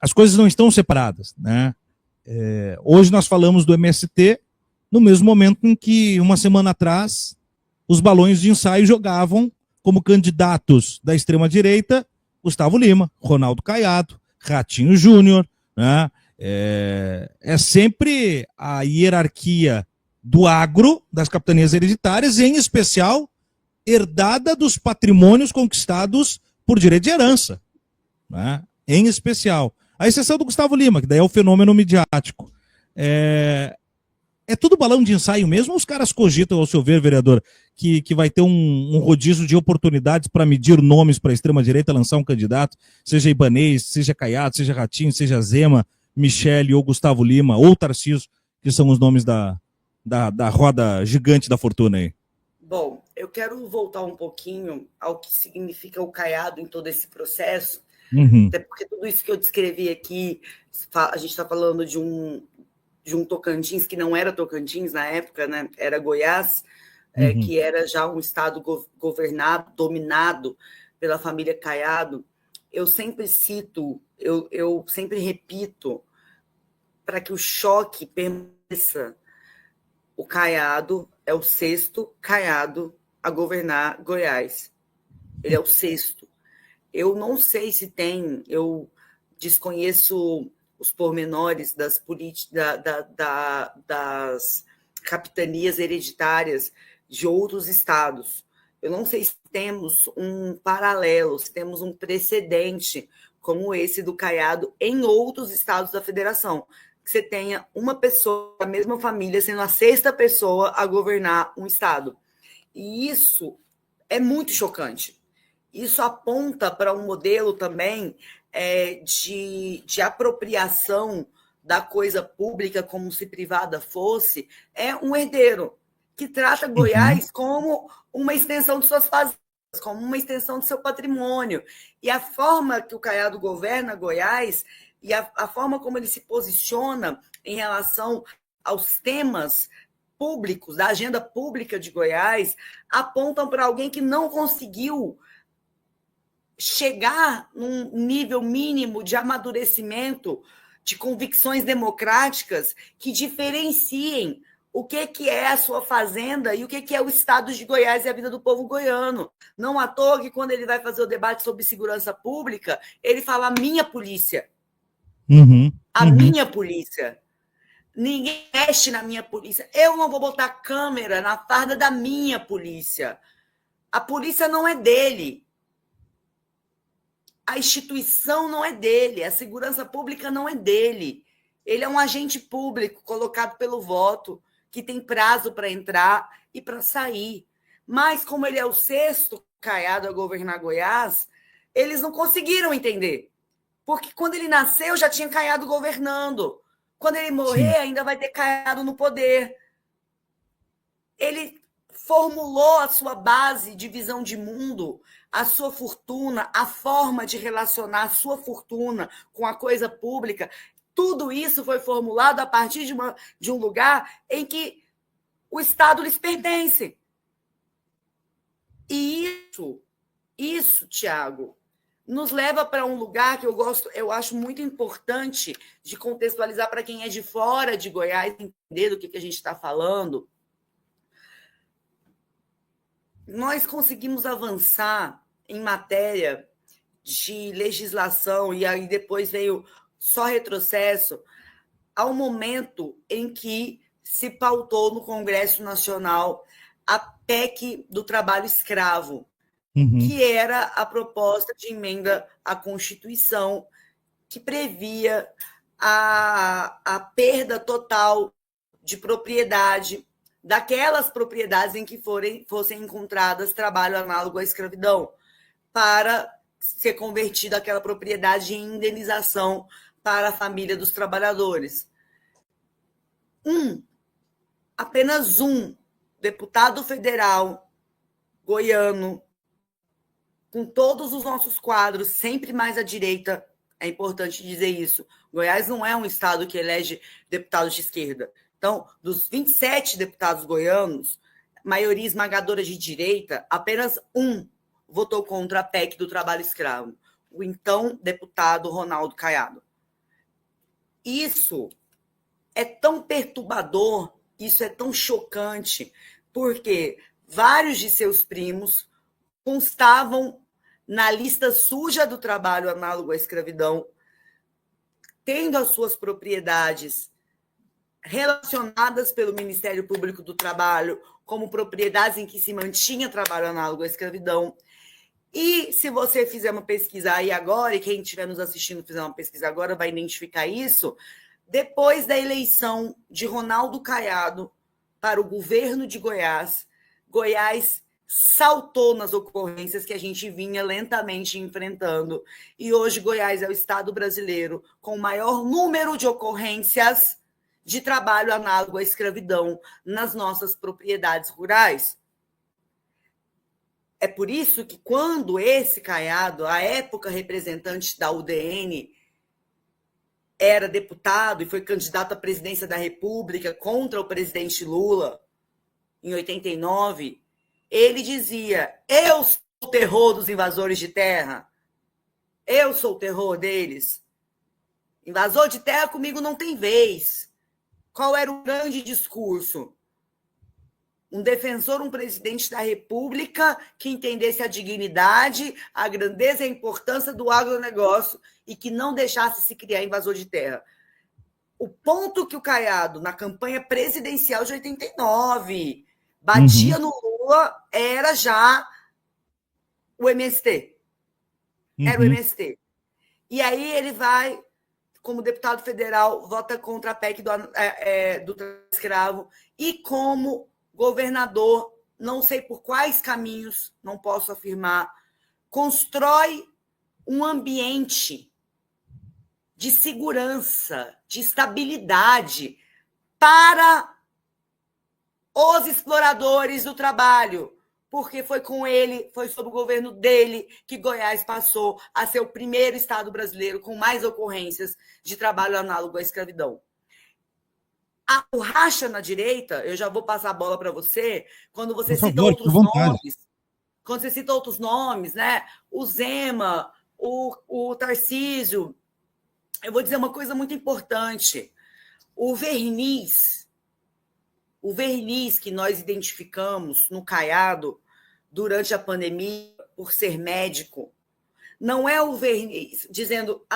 as coisas não estão separadas, né? Hoje nós falamos do MST no mesmo momento em que, uma semana atrás, os balões de ensaio jogavam como candidatos da extrema-direita Gustavo Lima, Ronaldo Caiado, Ratinho Júnior, né? É sempre a hierarquia do agro, das capitanias hereditárias, em especial herdada dos patrimônios conquistados por direito de herança, né? Em especial. A exceção do Gustavo Lima, que daí é o fenômeno midiático. É tudo balão de ensaio mesmo, ou os caras cogitam, ao seu ver, vereador, que vai ter um rodízio de oportunidades para medir nomes para a extrema-direita, lançar um candidato, seja Ibanez, seja Caiado, seja Ratinho, seja Zema, Michele ou Gustavo Lima, ou Tarcísio, que são os nomes da roda gigante da fortuna aí? Bom, eu quero voltar um pouquinho ao que significa o Caiado em todo esse processo, até porque tudo isso que eu descrevi aqui, a gente está falando de um Tocantins que não era Tocantins na época, né? Era Goiás, que era já um estado governado, dominado pela família Caiado. Eu sempre cito, eu sempre repito, para que o choque permaneça, o Caiado é o sexto Caiado a governar Goiás. Ele é o sexto. Eu não sei se tem, eu desconheço os pormenores das das capitanias hereditárias de outros estados. Eu não sei se temos um paralelo, se temos um precedente como esse do Caiado em outros estados da federação, que você tenha uma pessoa da mesma família sendo a sexta pessoa a governar um estado. E isso é muito chocante. Isso aponta para um modelo também de apropriação da coisa pública como se privada fosse, um herdeiro que trata Goiás como uma extensão de suas fazendas, como uma extensão do seu patrimônio. E a forma que o Caiado governa Goiás e a forma como ele se posiciona em relação aos temas públicos, da agenda pública de Goiás, apontam para alguém que não conseguiu chegar num nível mínimo de amadurecimento, de convicções democráticas que diferenciem o que é a sua fazenda e o que é o estado de Goiás e a vida do povo goiano. Não à toa que, quando ele vai fazer o debate sobre segurança pública, ele fala a minha polícia. A minha polícia. Ninguém mexe na minha polícia. Eu não vou botar câmera na farda da minha polícia. A polícia não é dele. A instituição não é dele. A segurança pública não é dele. Ele é um agente público colocado pelo voto, que tem prazo para entrar e para sair. Mas, como ele é o sexto Caiado a governar Goiás, eles não conseguiram entender. Porque quando ele nasceu, já tinha Caiado governando. Quando ele morrer, ainda vai ter Caiado no poder. Ele formulou a sua base de visão de mundo, a sua fortuna, a forma de relacionar a sua fortuna com a coisa pública. Tudo isso foi formulado a partir de um lugar em que o Estado lhes pertence. E isso, Tiago, nos leva para um lugar que eu acho muito importante de contextualizar para quem é de fora de Goiás, entender do que a gente está falando. Nós conseguimos avançar em matéria de legislação, e aí depois veio só retrocesso, ao momento em que se pautou no Congresso Nacional a PEC do trabalho escravo, que era a proposta de emenda à Constituição, que previa a perda total de propriedade daquelas propriedades em que fossem encontradas trabalho análogo à escravidão, para ser convertida aquela propriedade em indenização para a família dos trabalhadores. Apenas um deputado federal goiano, com todos os nossos quadros, sempre mais à direita, é importante dizer isso. Goiás não é um estado que elege deputados de esquerda. Então, dos 27 deputados goianos, maioria esmagadora de direita, apenas um votou contra a PEC do trabalho escravo, o então deputado Ronaldo Caiado. Isso é tão perturbador, isso é tão chocante, porque vários de seus primos constavam na lista suja do trabalho análogo à escravidão, tendo as suas propriedades relacionadas pelo Ministério Público do Trabalho como propriedades em que se mantinha trabalho análogo à escravidão. E se você fizer uma pesquisa aí agora, e quem estiver nos assistindo fizer uma pesquisa agora vai identificar isso, depois da eleição de Ronaldo Caiado para o governo de Goiás, Goiás saltou nas ocorrências que a gente vinha lentamente enfrentando. E hoje Goiás é o estado brasileiro com o maior número de ocorrências de trabalho análogo à escravidão nas nossas propriedades rurais. É por isso que quando esse Caiado, à época representante da UDN, era deputado e foi candidato à presidência da República contra o presidente Lula, em 89, ele dizia: eu sou o terror dos invasores de terra, eu sou o terror deles. Invasor de terra comigo não tem vez. Qual era o grande discurso? Um defensor, um presidente da República que entendesse a dignidade, a grandeza e a importância do agronegócio e que não deixasse se criar invasor de terra. O ponto que o Caiado, na campanha presidencial de 89, batia no Lula, era já o MST. Era o MST. E aí ele vai, como deputado federal, vota contra a PEC do escravo e como governador, não sei por quais caminhos, não posso afirmar, constrói um ambiente de segurança, de estabilidade para os exploradores do trabalho, porque foi com ele, foi sob o governo dele que Goiás passou a ser o primeiro estado brasileiro com mais ocorrências de trabalho análogo à escravidão. O racha na direita, eu já vou passar a bola para você, quando você cita outros nomes, quando você cita outros nomes, né? O Zema, o Tarcísio, eu vou dizer uma coisa muito importante. O verniz que nós identificamos no Caiado durante a pandemia por ser médico, não é o verniz dizendo,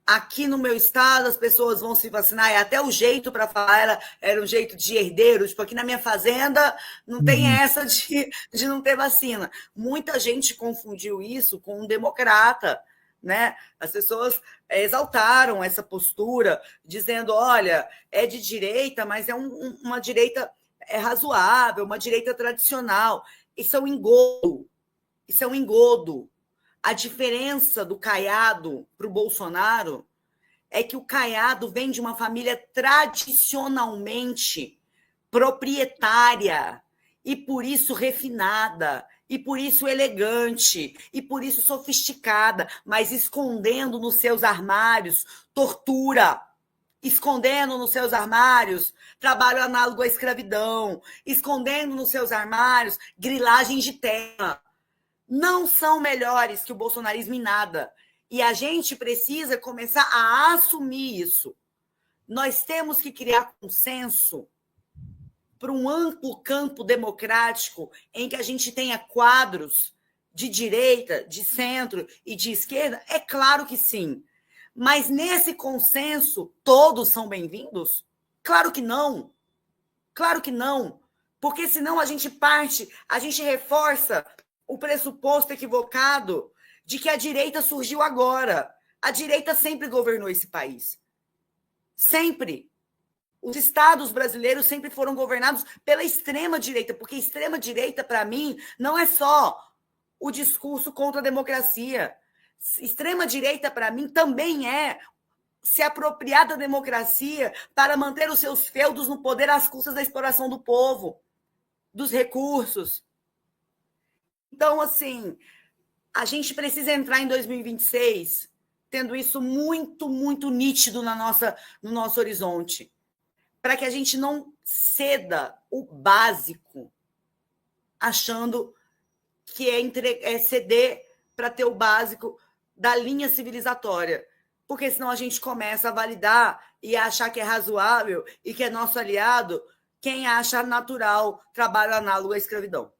aqui no meu estado as pessoas vão se vacinar, e até o jeito para falar era um jeito de herdeiro, tipo, aqui na minha fazenda não tem essa de não ter vacina. Muita gente confundiu isso com um democrata, né? As pessoas exaltaram essa postura, dizendo, olha, é de direita, mas é uma direita razoável, uma direita tradicional. Isso é um engodo. Isso é um engodo. A diferença do Caiado para o Bolsonaro é que o Caiado vem de uma família tradicionalmente proprietária e, por isso, refinada, e, por isso, elegante, e, por isso, sofisticada, mas escondendo nos seus armários tortura, escondendo nos seus armários trabalho análogo à escravidão, escondendo nos seus armários grilagem de terra. Não são melhores que o bolsonarismo em nada. E a gente precisa começar a assumir isso. Nós temos que criar consenso para um amplo campo democrático em que a gente tenha quadros de direita, de centro e de esquerda. É claro que sim. Mas nesse consenso, todos são bem-vindos? Claro que não. Claro que não. Porque senão a gente reforça o pressuposto equivocado de que a direita surgiu agora. A direita sempre governou esse país. Sempre. Os estados brasileiros sempre foram governados pela extrema-direita, porque extrema-direita, para mim, não é só o discurso contra a democracia. Extrema-direita, para mim, também é se apropriar da democracia para manter os seus feudos no poder às custas da exploração do povo, dos recursos. Então, assim, a gente precisa entrar em 2026 tendo isso muito, muito nítido no nosso horizonte, para que a gente não ceda o básico, achando que é ceder para ter o básico da linha civilizatória. porque senão a gente começa a validar e achar que é razoável e que é nosso aliado quem acha natural trabalho análogo à escravidão.